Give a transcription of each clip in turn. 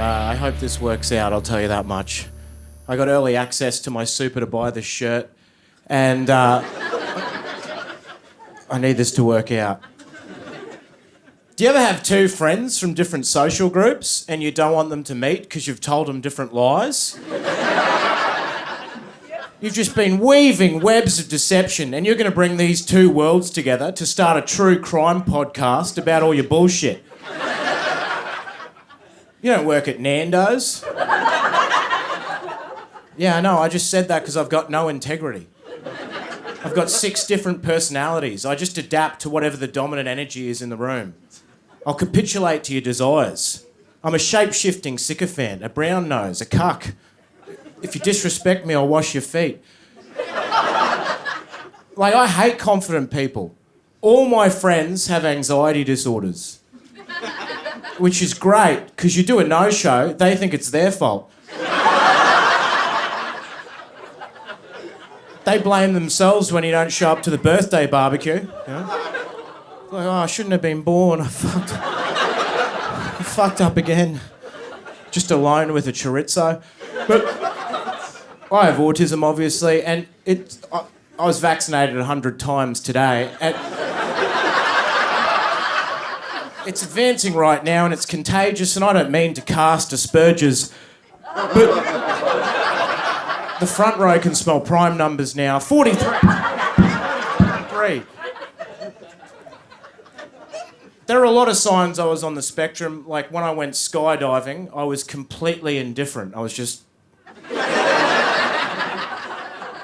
I hope this works out, I'll tell you that much. I got early access to my super to buy this shirt, and I need this to work out. Do you ever have two friends from different social groups and you don't want them to meet because you've told them different lies? You've just been weaving webs of deception and you're going to bring these two worlds together to start a true crime podcast about all your bullshit. You don't work at Nando's. Yeah, I know, I just said that because I've got no integrity. I've got 6 different personalities. I just adapt to whatever the dominant energy is in the room. I'll capitulate to your desires. I'm a shape-shifting sycophant, a brown nose, a cuck. If you disrespect me, I'll wash your feet. Like, I hate confident people. All my friends have anxiety disorders. Which is great, because you do a no-show, they think it's their fault. They blame themselves when you don't show up to the birthday barbecue. You know? Like, oh, I shouldn't have been born. I fucked up again. Just alone with a chorizo. But I have autism, obviously, and I was vaccinated 100 times today. And it's advancing right now, and it's contagious, and I don't mean to cast aspersions, but the front row can smell prime numbers now. 43. There are a lot of signs I was on the spectrum. Like, when I went skydiving, I was completely indifferent. I was just...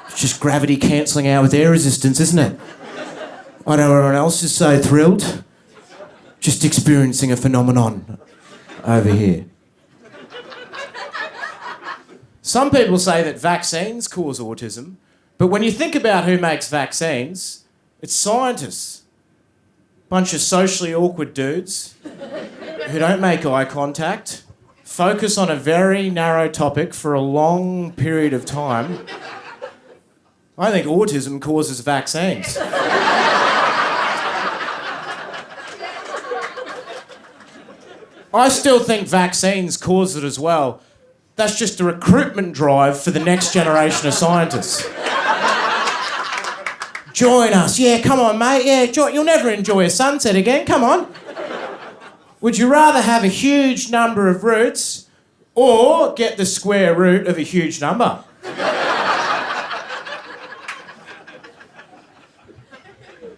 It's just gravity cancelling out with air resistance, isn't it? I know everyone else is so thrilled. Just experiencing a phenomenon over here. Some people say that vaccines cause autism, but when you think about who makes vaccines, it's scientists. Bunch of socially awkward dudes who don't make eye contact, focus on a very narrow topic for a long period of time. I think autism causes vaccines. I still think vaccines cause it as well. That's just a recruitment drive for the next generation of scientists. Join us. Yeah, come on, mate. Yeah, join. You'll never enjoy a sunset again. Come on. Would you rather have a huge number of roots or get the square root of a huge number?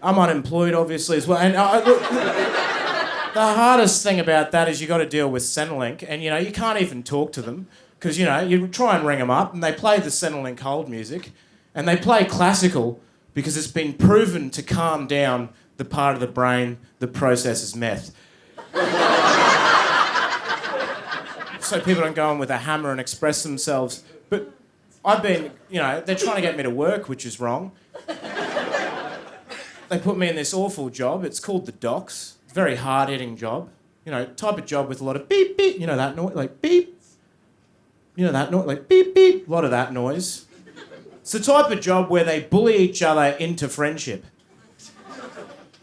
I'm unemployed, obviously, as well. And look, the hardest thing about that is you got to deal with Centrelink, and, you know, you can't even talk to them because, you know, you try and ring them up and they play the Centrelink hold music and they play classical because it's been proven to calm down the part of the brain that processes meth. So people don't go in with a hammer and express themselves. But I've been, you know, they're trying to get me to work, which is wrong. They put me in this awful job. It's called the docks. It's a very hard-hitting job. You know, type of job with a lot of beep, beep. You know that noise? Like beep. You know that noise? Like beep, beep. A lot of that noise. It's the type of job where they bully each other into friendship.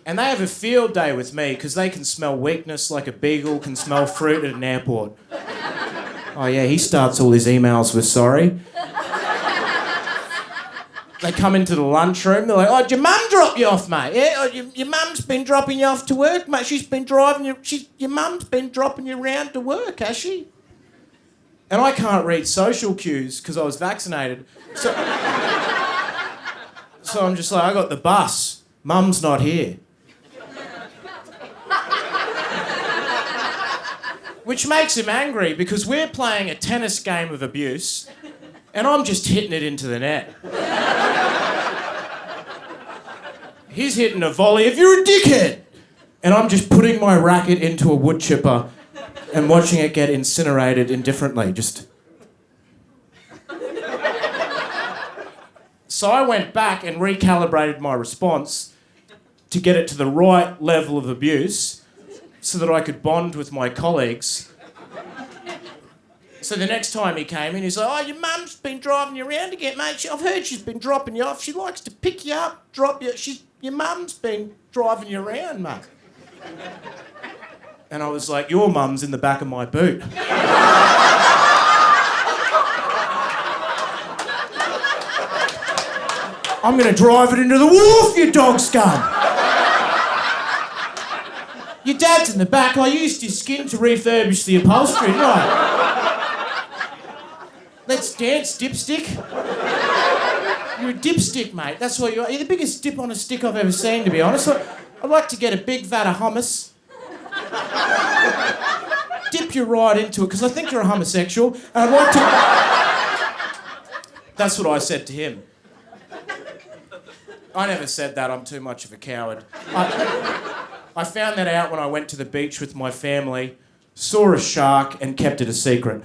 And they have a field day with me because they can smell weakness like a beagle can smell fruit at an airport. Oh yeah, he starts all his emails with sorry. They come into the lunchroom, they're like, oh, did your mum drop you off, mate? Yeah, oh, your mum's been dropping you off to work, mate. She's been driving you, your mum's been dropping you around to work, has she? And I can't read social cues because I was vaccinated. So I'm just like, I got the bus. Mum's not here. Which makes him angry because we're playing a tennis game of abuse and I'm just hitting it into the net. He's hitting a volley of, you're a dickhead! And I'm just putting my racket into a wood chipper and watching it get incinerated indifferently, just... So I went back and recalibrated my response to get it to the right level of abuse so that I could bond with my colleagues. So the next time he came in, he's like, oh, your mum's been driving you around again, mate. I've heard she's been dropping you off. She likes to pick you up, drop you. Your mum's been driving you around, mate. And I was like, your mum's in the back of my boot. I'm going to drive it into the wharf, you dog scum. Your dad's in the back. I used his skin to refurbish the upholstery, didn't I? Let's dance, dipstick. You're a dipstick, mate. That's what you are. You're the biggest dip on a stick I've ever seen, to be honest. I'd like to get a big vat of hummus. Dip you right into it, because I think you're a homosexual. And I'd like to... That's what I said to him. I never said that. I'm too much of a coward. I found that out when I went to the beach with my family, saw a shark, and kept it a secret.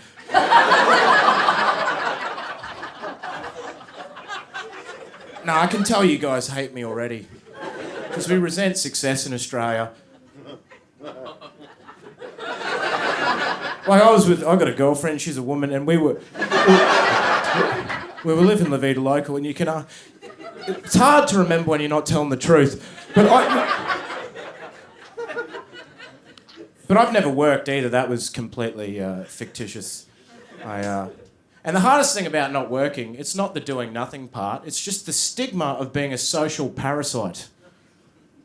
No, I can tell you guys hate me already. Because we resent success in Australia. Like, I got a girlfriend, she's a woman, and we were living La Vida Local, and you can... it's hard to remember when you're not telling the truth. But I've never worked either. That was completely fictitious. And the hardest thing about not working, it's not the doing nothing part, it's just the stigma of being a social parasite.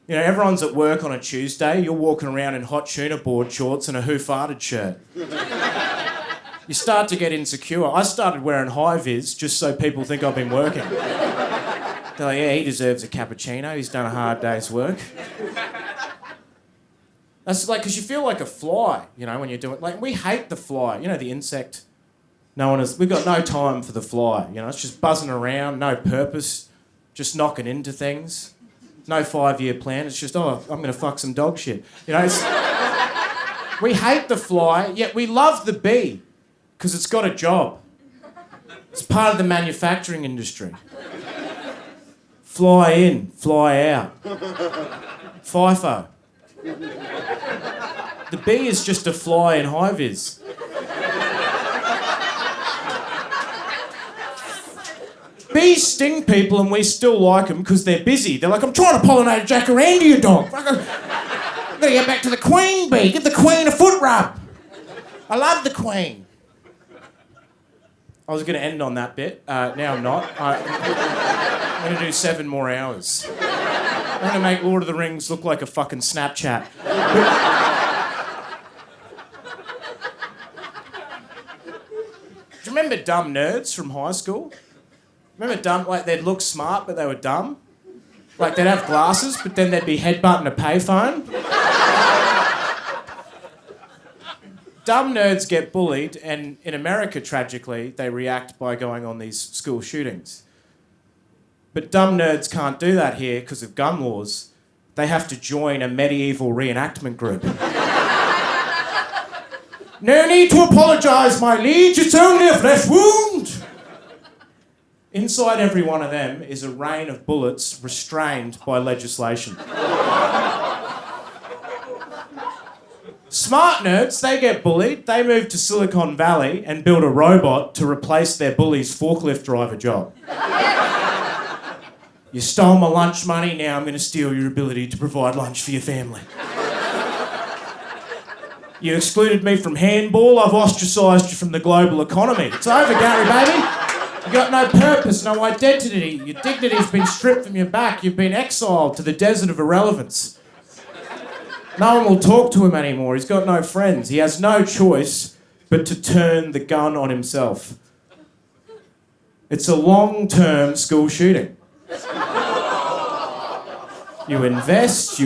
You know, everyone's at work on a Tuesday, you're walking around in hot tuna board shorts and a Who Farted shirt. You start to get insecure. I started wearing high-vis just so people think I've been working. They're like, yeah, he deserves a cappuccino, he's done a hard day's work. That's like, because you feel like a fly, you know, when you're doing... Like, we hate the fly, you know, the insect. We've got no time for the fly, you know, it's just buzzing around, no purpose, just knocking into things. No 5-year plan, it's just, I'm going to fuck some dog shit. You know, we hate the fly, yet we love the bee, because it's got a job. It's part of the manufacturing industry. Fly in, fly out. FIFO. The bee is just a fly in high-vis. Bees sting people and we still like them because they're busy. They're like, I'm trying to pollinate a jacaranda, you dog. I've got to get back to the queen bee. Give the queen a foot rub. I love the queen. I was going to end on that bit. Now I'm not. I'm going to do 7 more hours. I'm going to make Lord of the Rings look like a fucking Snapchat. Do you remember dumb nerds from high school? Remember dumb, like they'd look smart but they were dumb? Like they'd have glasses but then they'd be headbutting a payphone? Dumb nerds get bullied and in America, tragically, they react by going on these school shootings. But dumb nerds can't do that here because of gun laws. They have to join a medieval reenactment group. No need to apologise, my liege, it's only a flesh wound! Inside every one of them is a rain of bullets restrained by legislation. Smart nerds, they get bullied, they move to Silicon Valley and build a robot to replace their bully's forklift driver job. You stole my lunch money, now I'm going to steal your ability to provide lunch for your family. You excluded me from handball, I've ostracised you from the global economy. It's over, Gary, baby. You've got no purpose, no identity. Your dignity's been stripped from your back. You've been exiled to the desert of irrelevance. No one will talk to him anymore. He's got no friends. He has no choice but to turn the gun on himself. It's a long-term school shooting. You invest.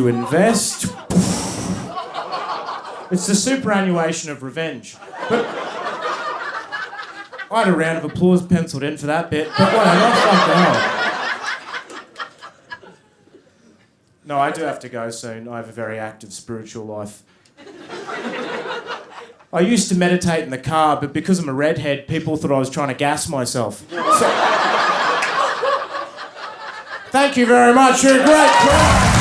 It's the superannuation of revenge. But I had a round of applause penciled in for that bit, but whatever, fuck hell. No, I do have to go soon. I have a very active spiritual life. I used to meditate in the car, but because I'm a redhead, people thought I was trying to gas myself. So... Thank you very much. You're a great crowd.